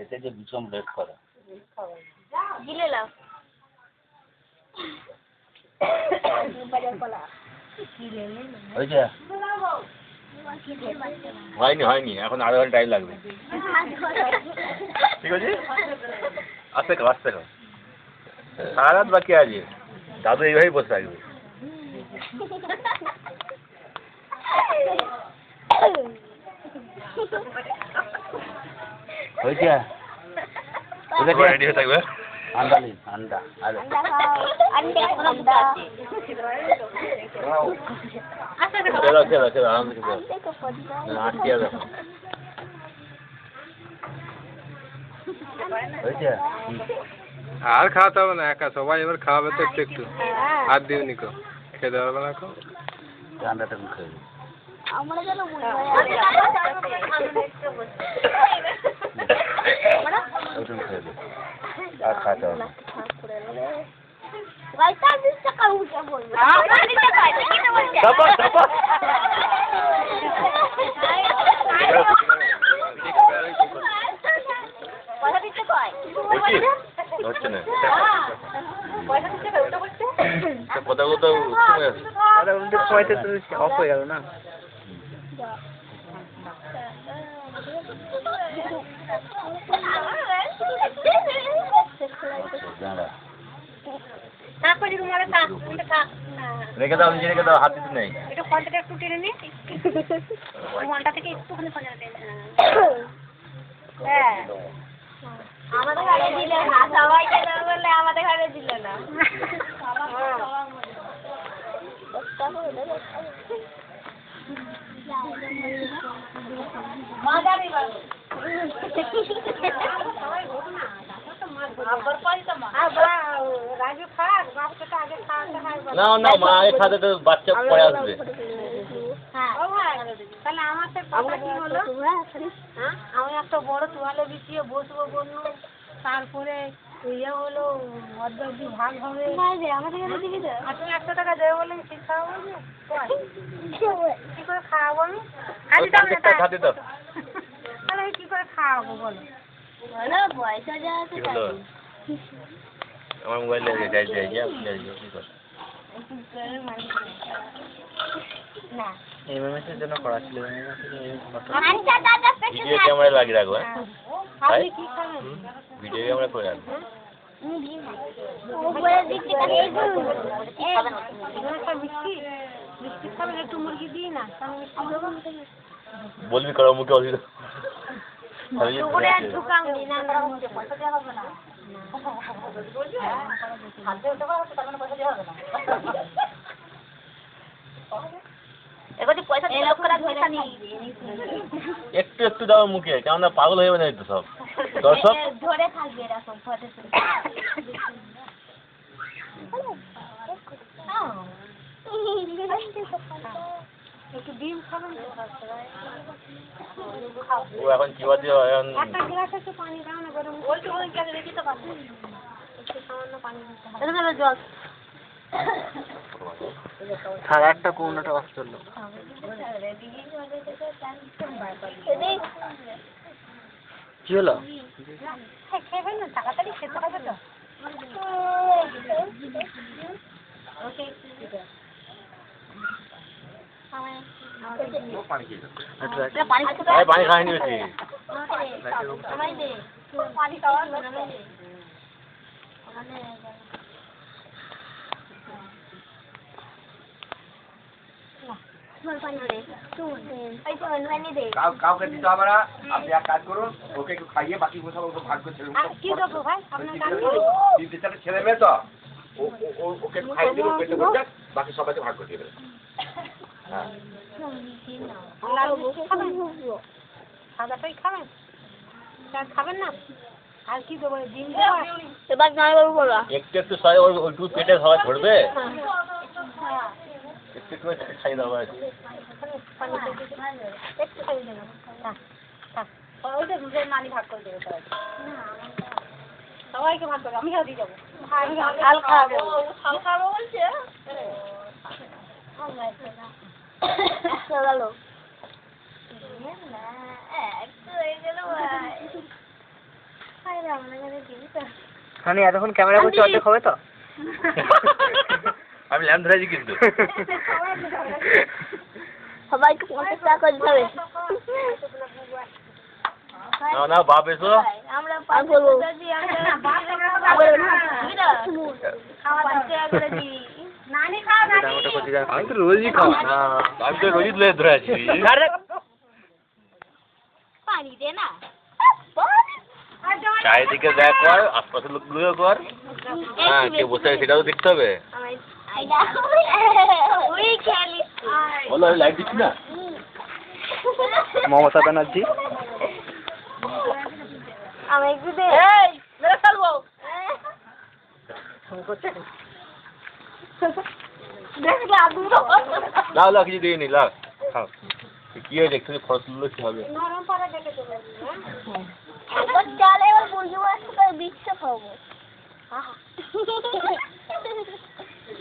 এতে যে বিষম রেড করা গিলে লাও হয়েছে হয়নি এখন আধা ঘন্টা টাইম লাগবে ঠিক আছে আস্তে খাও সারা রাত বাকি আছে দাদু এইভাবেই বসে থাকবে হয়েছে রেডি হয়ে থাকবে अंडा चलो आराम से আর খাওয়াতে হবে না একা সবাই এবার খাওয়াবে তো একটু একটু আর দিও নিকো খেতে পারবে না এখন ঠান্ডাটা মুখে আমরা যেন মনে হয় আর খাওয়াতে হবে গাইটা 20 টাকা উঠে বলবে আমরা 20 টাকা কি না বলছে পয়সা দিতে কয় হচ্ছে না পয়সা দিতে কয় ওটা বলছে কথাগুলো তো শুনে আছে আরে উল্টে পয়সা তো অফ হয়ে গেল না রেখে দাও নিজে রেখে দাও হাত দিতে নেই এটা ফোনটা একটু টেনে নে ফোনটা থেকে একটুখানি ফোন হ্যাঁ আমাদের ঘরে দিলে না সবাইকে না বললে আমাদের ঘরে দিল না মজারই বাবু না না মা আগে খাতে তো বাচ্চা পরে আসবে তাহলে আমার কথা কি হলো আমি একটা বড় তোয়ালে বিছিয়ে বসবো বললো তারপরে ইয়ে হলো অর্ধেক ভাগ হবে আমাদের দিবি তো আর তুমি 100 টাকা দেবে বলে ঠিক খাওয়াবো কি করে খাওয়াবো আমি খাতে দাও তাহলে কি করে খাওয়াবো বলো বলো পয়সা যা আছে আমার মোবাইলে যাই কি কর না এই মেসের জন্য করা ছিল ভিডিও ক্যামেরা লাগিয়ে রাখবো আপনি কি খাবেন ভিডিও ক্যামেরা করে রাখবো একটু মুরগি দিই না বলবি করো মুখে অসুবিধা একটু একটু দাও মুখে কেমন পাগল হয়ে যাবে তো সব দর্শক ধরে থাকবে এরকম ফটো একটু ডিম খাবেন ও এখন কি বাজে একটা গ্লাস একটু পানি দাও না গরম ওই গ্লাসে রেখে তো পারবো একটু সামান্য পানি দিতে হবে জল সাড়ে আটটা কোনটা অফ চললো কি হলো খেবেন না তাড়াতাড়ি খেতে হবে তো পানি খাইনি বেশি পানি খাওয়া কাউকে দিতে হবে না আপনি এক কাজ করুন ওকে একটু খাইয়ে বাকি সব ভাগ করে ছেলে মেয়ে তো ওকে খাইয়ে দেবো পেটে ভরবে বাকি সবাইকে ভাগ করে দেবে হ্যাঁ সাদাটাই খাবেন খাবেন না আর কি দেবো ডিম এবার জামাইবাবু বলো একটু একটু সবাই ওইটুকু পেটে সবাই ধরবে একটু একটু খাইয়ে দেওয়া আছে একটু খাইয়ে দেবো ওইটা দুধের মানি ভাগ করে দেবে সবাইকে ভাগ করবে আমি দিয়ে যাবো হালকা বলছে গেল মানে এতক্ষণ ক্যামেরা করছি অর্ধেক হবে তো? আমি ল্যাম্প ধরেছি কিন্তু। সবাইকে 50 টাকা করে দিতে হবে। না না বাপ এসো। আমরা 5 বলবো। নানি খাও নানি। আমি তো রোজই খাওয়া। আমি তো রোজই ধরে আছি। পানি দে না। চারিদিকে দেখ কর, আশপাশের লোকগুলো কর। হ্যাঁ, কে বসে আছে সেটাও দেখতে হবে। ওই খেলিস। বলো আমি লাইট দিচ্ছি না। মমতা ব্যানার্জি। আমি একটু দে। এই, মেরে ফেলবো। লাও লাও কিছু দিয়ে নি লাও খাও। কি হয়েছে একটু খরচ তুললে কি হবে? নরম পারে দেখে দেবে। এবার চালে এবার বুঝে আসতে পারে বিচ্ছে খাবো।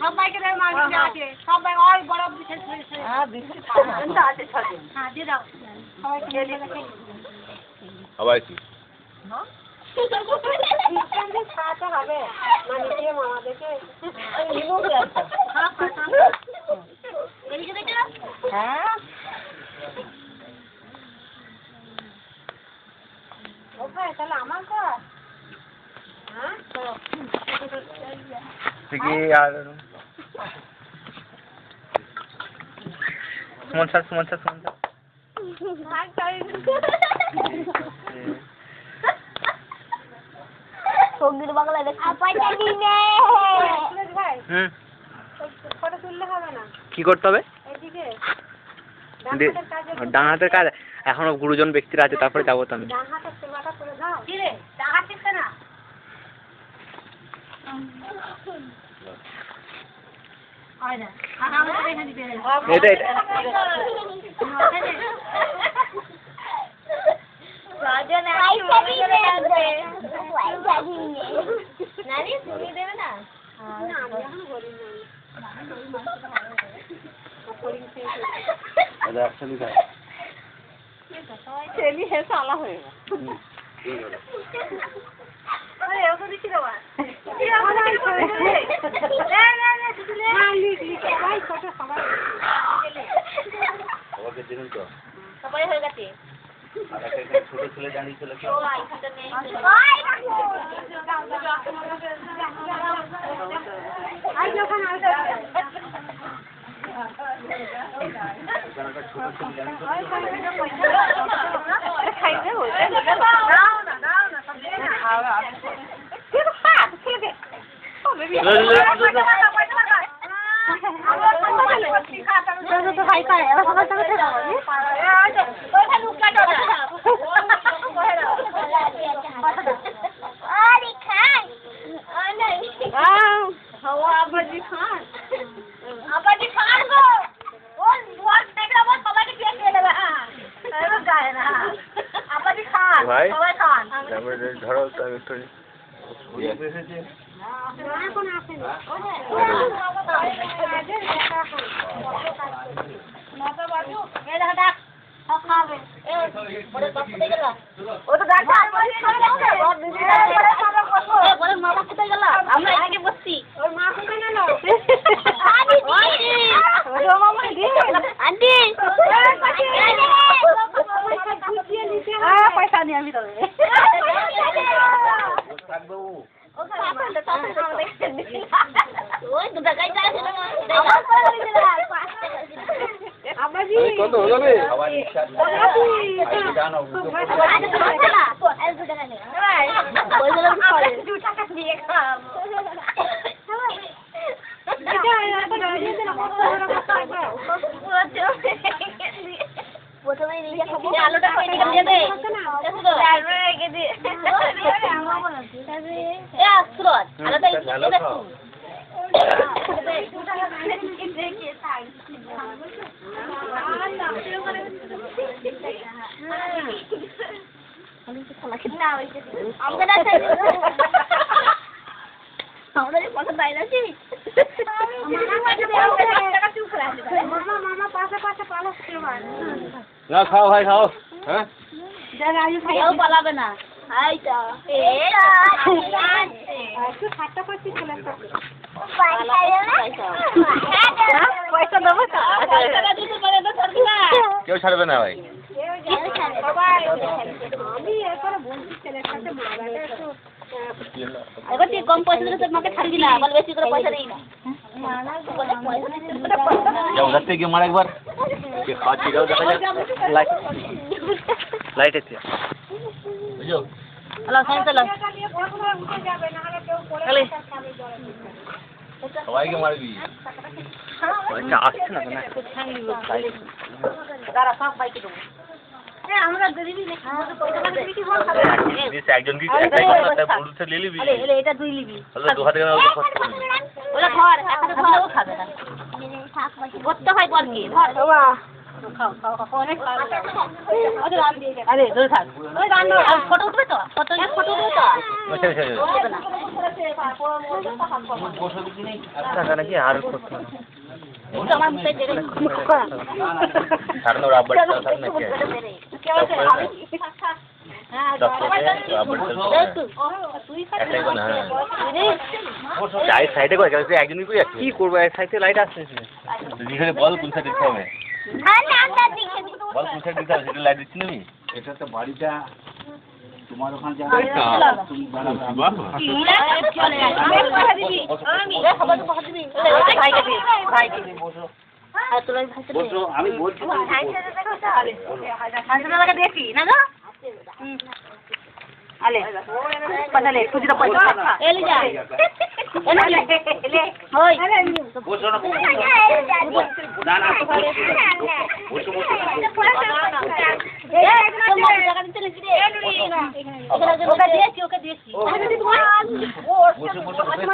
সবাইকে দেয় মাছ আছে। সবাই ওই বড় বিশেষ হয়েছে। হ্যাঁ বিস্কুট খাওয়া আছে সাথে। হ্যাঁ দিয়ে দাও। সবাইকে দিয়ে দেখে। আবার কি? চিকেন খাওয়াতে হবে। মানে যে মামাদেরকে নিবো কি আছে? এদিকে দেখে হ্যাঁ ওকে তাহলে আমার কর। হ্যাঁ ঠিকই আর সুমন স্যার সঙ্গীত বাংলায় দেখ পয়সা দিনে ভাই হুম ফটো তুললে হবে না। কি করতে হবে? এদিকে ডান হাতের কাজ এখনো গুরুজন ব্যক্তিরা আছে, তারপরে যাবো তো আমি। ডান হাতের সেবাটা করে দাও। কি রে ডান হাত টিপছে না। হয় না। আমাকে দেখে দিতে হবে। এটা রাজন পয়সা দিনে পয়সা দিনে নানি তুমি দেবে না? না আমি এখন গরিব নই। ছেলে হেসে আলা হয়ে গেল। আরে ওটা দিছি বাবা। কি আমার এই করে না দিলে না লিখলি সবাই ছোট সবাই ওকে দিন তো। সবাই হয়ে গেছে। আর একটা ছোট ছেলে জানি ছিল কি? ওই সেটা নেই। আই যখন আসবে খাইতে হইছে দাও না তো ভাই খায় এবার সকাল থেকে আরে খান হাওয়া আবাজি খান আবাদি খান গো ওর ভোট দেখলে বল সবাইকে দিয়ে দিয়ে দেবে। হ্যাঁ এবার যায় না আবাজি খান ভাই সবাই খান তারপরে ধরো তো আমি একটু এখন আসেনি নটা বাজু এই দেখা ডাক সব খাবে এই বড় বাপ কোথায় গেল? ও তো ডাক্তার এই বড় মা বাপ কোথায় গেল? আমরা এদিকে বসছি। ওর মা কোথায় গেল আন্টি পয়সা নিয়ে আমি তবে ওই দুটা গাই যায় আবাজি কত হলো রে? খাবার ইচ্ছা জানো প্রথমে নিজে খাবো আলুটা কেটে দিয়ে দে তারপরে রেখে দে এ আসরত আলুটা ভালো খাও। আমাদের কথা তাই না মামা পাশে পাশে পালো না খাও ভাই খাও হ্যাঁ কেউ পালাবে না এইটা একটু ঠাট্টা করছি ছেলের সাথে। পয়সা দেবো তো কেউ ছাড়বে না ভাই। আমি এরপরে বলছি ছেলের সাথে মারাটা একটু এবার তুই কম পয়সা দিলে তোর মাকে ছাড়বি না বল বেশি করে পয়সা দিই না ওধার থেকে মার একবার খাওয়াচ্ছি দেখা যাক। লাইট আছে বুঝছো হ্যালো চলো নিয়ে বসবে উঠে যাবে না হলে কেউ পড়ে চলে সবাইকে মারবি। আচ্ছা আসছে না কেন দাঁড়া সব বাইকে দেবো আমরা গরিবই দেখি পয়সা দিবি কি বল একজনকে নিয়ে নিবি এটা তুই নিবি 2000 টাকা ওরা ধর একটা ধরও খাবে না করতে হয় পর কি ধর আরে ধরে থাক ফটো উঠবে তো ফটো উঠবে তো টাকা নাকি আর করতে হবে আমার মুখে জেরে ছাড়নো রাবার ছাড়নো কে একটাই কোন হ্যাঁ চাই সাইডে করে গেছে একজনই কই আছে কি করবো এক সাইডে লাইট আসছে যেখানে বল কোন সাইডে দিতে হবে বল কোন সাইডে দিতে হবে সেটা লাইট দিচ্ছি না আমি। এটা তো বাড়িটা তোমার ওখানে যা তুমি বসো আমি বলছি দেখি না গো আলে পাতালে খুচরা পয়সা এলি যা এলে ওই বসো না না না বসো বসো ওকে দিয়েছি